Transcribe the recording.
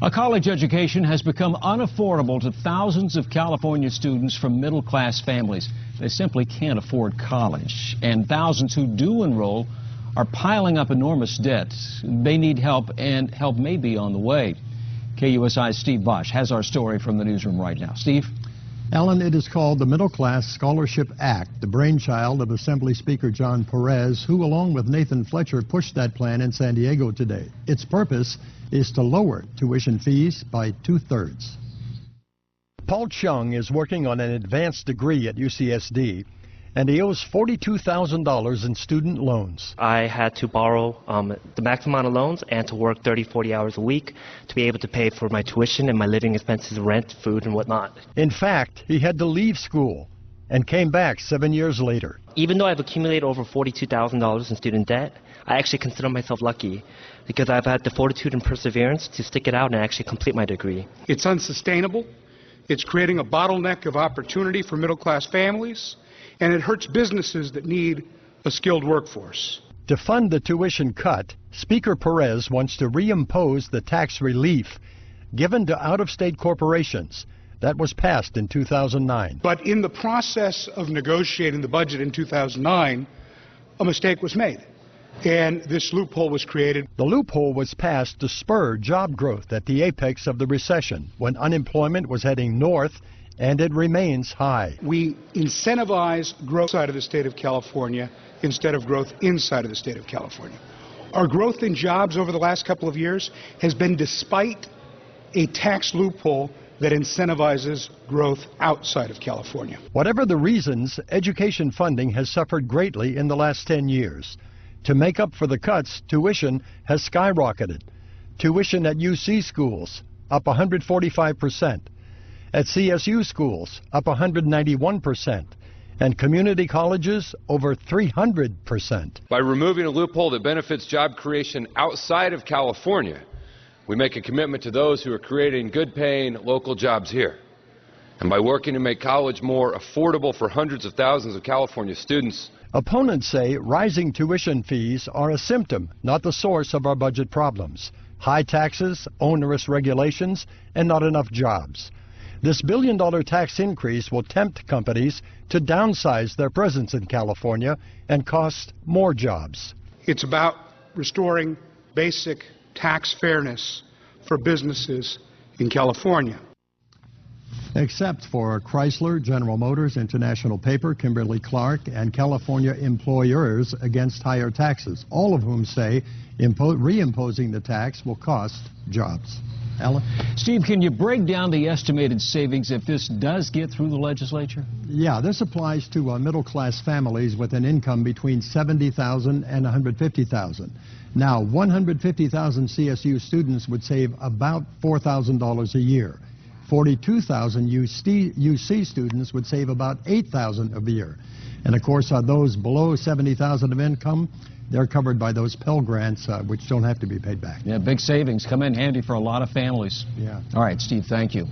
A college education has become unaffordable to thousands of California students from middle-class families. They simply can't afford college. And thousands who do enroll are piling up enormous debt. They need help, and help may be on the way. KUSI's Steve Bosch has our story from the newsroom right now. Steve? Alan, it is called the Middle Class Scholarship Act, the brainchild of Assembly Speaker John Perez, who, along with Nathan Fletcher, pushed that plan in San Diego today. Its purpose is to lower tuition fees by 2/3. Paul Chung is working on an advanced degree at UCSD, and he owes $42,000 in student loans. I had to borrow the maximum amount of loans and to work 30, 40 hours a week to be able to pay for my tuition and my living expenses, rent, food, and whatnot. In fact, he had to leave school and came back 7 years later. Even though I've accumulated over $42,000 in student debt, I actually consider myself lucky because I've had the fortitude and perseverance to stick it out and actually complete my degree. It's unsustainable. It's creating a bottleneck of opportunity for middle-class families, and it hurts businesses that need a skilled workforce. To fund the tuition cut, Speaker Perez wants to reimpose the tax relief given to out-of-state corporations that was passed in 2009. But in the process of negotiating the budget in 2009, a mistake was made, and this loophole was created. The loophole was passed to spur job growth at the apex of the recession, when unemployment was heading north, and it remains high. We incentivize growth outside of the state of California instead of growth inside of the state of California. Our growth in jobs over the last couple of years has been despite a tax loophole that incentivizes growth outside of California. Whatever the reasons, education funding has suffered greatly in the last 10 years. To make up for the cuts, tuition has skyrocketed. Tuition at UC schools up 145%. At CSU schools, up 191%, and community colleges, over 300%. By removing a loophole that benefits job creation outside of California, we make a commitment to those who are creating good-paying local jobs here. And by working to make college more affordable for hundreds of thousands of California students. Opponents say rising tuition fees are a symptom, not the source of our budget problems. High taxes, onerous regulations, and not enough jobs. This billion-dollar tax increase will tempt companies to downsize their presence in California and cost more jobs. It's about restoring basic tax fairness for businesses in California. Except for Chrysler, General Motors, International Paper, Kimberly-Clark, and California employers against higher taxes, all of whom say reimposing the tax will cost jobs. Alan? Steve, can you break down the estimated savings if this does get through the legislature? Yeah, this applies to middle-class families with an income between $70,000 and $150,000. Now, 150,000 CSU students would save about $4,000 a year. 42,000 UC students would save about $8,000 a year. And of course, those below $70,000 of income, they're covered by those Pell Grants, which don't have to be paid back. Yeah, big savings come in handy for a lot of families. Yeah. All right, Steve, thank you.